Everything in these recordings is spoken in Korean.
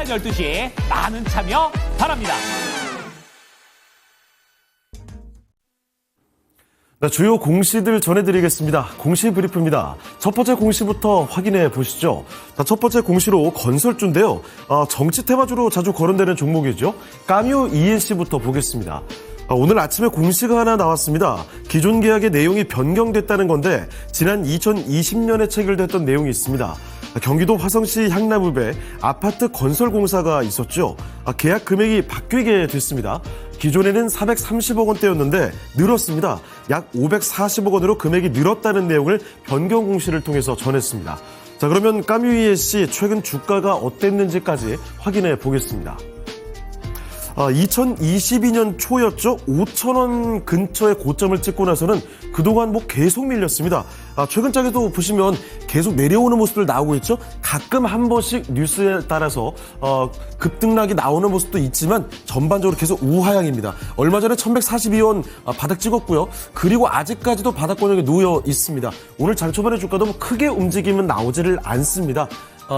12시에 많은 참여 바랍니다. 네, 주요 공시들 전해드리겠습니다. 공시 브리프입니다. 첫 번째 공시부터 확인해 보시죠. 자, 첫 번째 공시로 건설주인데요. 정치 테마주로 자주 거론되는 종목이죠. 까뮤 ENC부터 보겠습니다. 오늘 아침에 공시가 하나 나왔습니다. 기존 계약의 내용이 변경됐다는 건데 지난 2020년에 체결됐던 내용이 있습니다. 경기도 화성시 향나무배 아파트 건설 공사가 있었죠. 계약 금액이 바뀌게 됐습니다. 기존에는 430억 원대였는데 늘었습니다. 약 540억 원으로 금액이 늘었다는 내용을 변경 공시를 통해서 전했습니다. 자, 그러면 까뮤 ENC 최근 주가가 어땠는지까지 확인해 보겠습니다. 2022년 초였죠. 5,000원 근처의 고점을 찍고 나서는 그동안 계속 밀렸습니다. 최근짝에도 보시면 계속 내려오는 모습들 나오고 있죠. 가끔 한 번씩 뉴스에 따라서 급등락이 나오는 모습도 있지만 전반적으로 계속 우하향입니다. 얼마 전에 1142원 바닥 찍었고요. 그리고 아직까지도 바닥권역에 놓여 있습니다. 오늘 장 초반의 주가도 크게 움직임은 나오지를 않습니다.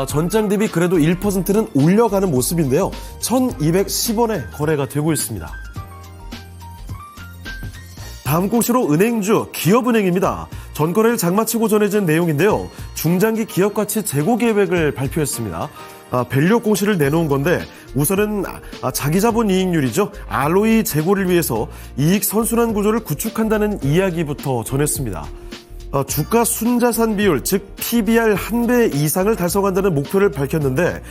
전장 대비 그래도 1%는 올려가는 모습인데요. 1210원에 거래가 되고 있습니다. 다음 공시로 은행주 기업은행입니다. 전거래를 장마치고 전해진 내용인데요. 중장기 기업가치 재고 계획을 발표했습니다. 밸류 공시를 내놓은 건데 우선은 자기자본 이익률이죠. ROE 제고를 위해서 이익 선순환 구조를 구축한다는 이야기부터 전했습니다. 주가 순자산 비율, 즉 PBR 1배 이상을 달성한다는 목표를 밝혔는데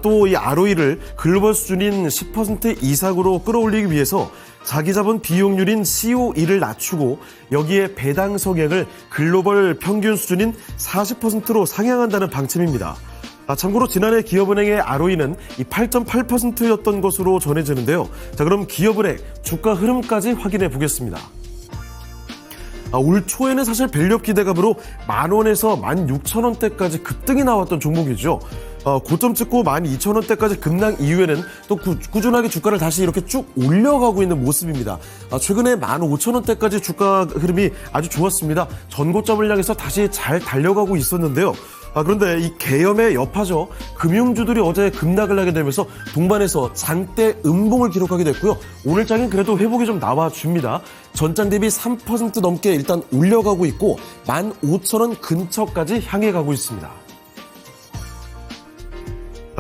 또 이 ROE를 글로벌 수준인 10% 이상으로 끌어올리기 위해서 자기자본 비용률인 COE를 낮추고 여기에 배당 성액을 글로벌 평균 수준인 40%로 상향한다는 방침입니다. 참고로 지난해 기업은행의 ROE는 8.8%였던 것으로 전해지는데요. 자, 그럼 기업은행 주가 흐름까지 확인해 보겠습니다. 올 초에는 사실 밸류업 기대감으로 10,000원에서 16,000원대까지 급등이 나왔던 종목이죠. 고점 찍고 12,000원대까지 급락 이후에는 또 꾸준하게 주가를 다시 이렇게 쭉 올려가고 있는 모습입니다. 최근에 15,000원대까지 주가 흐름이 아주 좋았습니다. 전고점을 향해서 다시 잘 달려가고 있었는데요. 그런데 이 계엄의 여파죠. 금융주들이 어제 급락을 하게 되면서 동반해서 장대 음봉을 기록하게 됐고요. 오늘 장엔 그래도 회복이 좀 나와줍니다. 전장 대비 3% 넘게 일단 올려가고 있고 15,000원 근처까지 향해 가고 있습니다.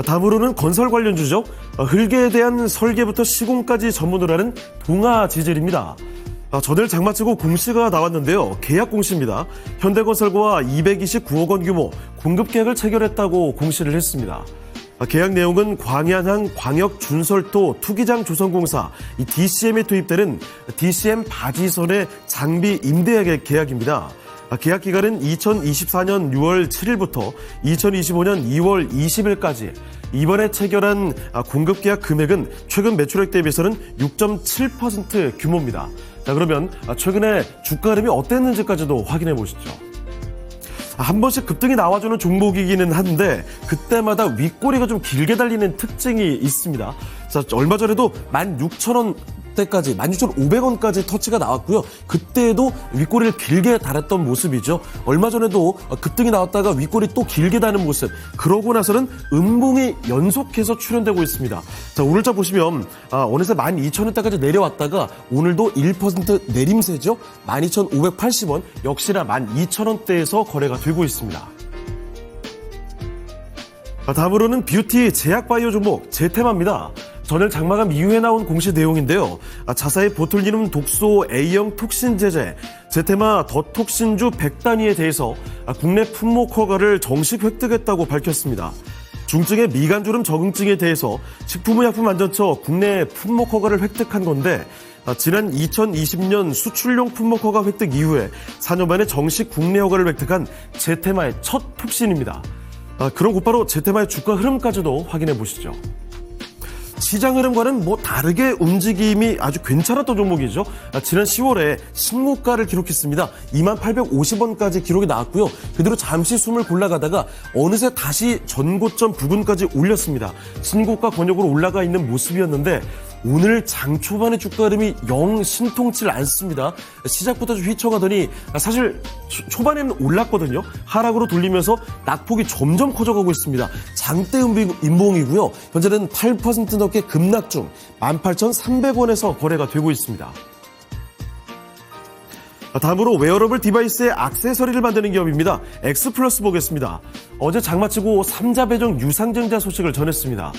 다음으로는 건설 관련주죠. 흙에 대한 설계부터 시공까지 전문으로 하는 동아지질입니다. 전일 장마치고 공시가 나왔는데요. 계약 공시입니다. 현대건설과 229억 원 규모 공급 계약을 체결했다고 공시를 했습니다. 계약 내용은 광양항 광역준설도 투기장 조성공사 이 DCM에 투입되는 DCM 바지선의 장비 임대 계약입니다. 계약 기간은 2024년 6월 7일부터 2025년 2월 20일까지. 이번에 체결한 공급 계약 금액은 최근 매출액 대비해서는 6.7% 규모입니다. 자, 그러면 최근에 주가 흐름이 어땠는지까지도 확인해 보시죠. 한 번씩 급등이 나와주는 종목이기는 한데 그때마다 윗꼬리가 좀 길게 달리는 특징이 있습니다. 자, 얼마 전에도 16,000원대까지 16,500원까지 터치가 나왔고요. 그때도 윗꼬리를 길게 달았던 모습이죠. 얼마 전에도 급등이 나왔다가 윗꼬리 또 길게 다는 모습. 그러고 나서는 음봉이 연속해서 출현되고 있습니다. 자, 오늘자 보시면 어느새 12,000원대까지 내려왔다가 오늘도 1% 내림세죠. 12,580원 역시나 12,000원대에서 거래가 되고 있습니다. 다음으로는 뷰티 제약바이오 종목 제테마입니다. 전일 장마감 이후에 나온 공시 내용인데요. 자사의 보툴리눔 독소 A형 톡신 제제 제테마 더톡신주 100단위에 대해서 국내 품목 허가를 정식 획득했다고 밝혔습니다. 중증의 미간주름 적응증에 대해서 식품의약품안전처 국내 품목 허가를 획득한 건데 지난 2020년 수출용 품목 허가 획득 이후에 4년 만에 정식 국내 허가를 획득한 제테마의 첫 톡신입니다. 그럼 곧바로 제테마의 주가 흐름까지도 확인해 보시죠. 시장 흐름과는 다르게 움직임이 아주 괜찮았던 종목이죠. 지난 10월에 신고가를 기록했습니다. 2850원까지 기록이 나왔고요. 그대로 잠시 숨을 골라가다가 어느새 다시 전고점 부근까지 올렸습니다. 신고가 권역으로 올라가 있는 모습이었는데 오늘 장 초반의 주가 흐름이 영 신통치 않습니다. 시작부터 좀 휘청하더니 사실 초반에는 올랐거든요. 하락으로 돌리면서 낙폭이 점점 커져가고 있습니다. 장대 인봉이고요. 현재는 8% 넘게 급락 중 18,300원에서 거래가 되고 있습니다. 다음으로 웨어러블 디바이스의 액세서리를 만드는 기업입니다. 엑스플러스 보겠습니다. 어제 장마치고 3자 배정 유상증자 소식을 전했습니다.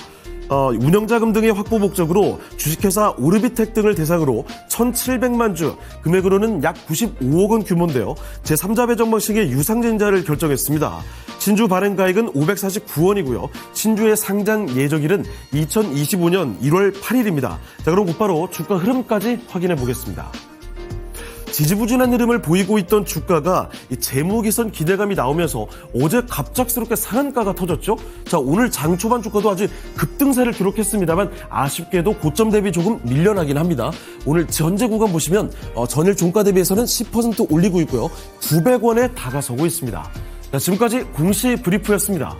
운영자금 등의 확보 목적으로 주식회사 오르비텍 등을 대상으로 1,700만 주, 금액으로는 약 95억 원 규모인데요. 제3자 배정 방식의 유상증자를 결정했습니다. 신주 발행가액은 549원이고요. 신주의 상장 예정일은 2025년 1월 8일입니다. 자, 그럼 곧바로 주가 흐름까지 확인해 보겠습니다. 지지부진한 흐름을 보이고 있던 주가가 재무 개선 기대감이 나오면서 어제 갑작스럽게 상한가가 터졌죠. 자, 오늘 장 초반 주가도 아주 급등세를 기록했습니다만 아쉽게도 고점 대비 조금 밀려나긴 합니다. 오늘 현재 구간 보시면 전일 종가 대비해서는 10% 올리고 있고요. 900원에 다가서고 있습니다. 자, 지금까지 공시 브리프였습니다.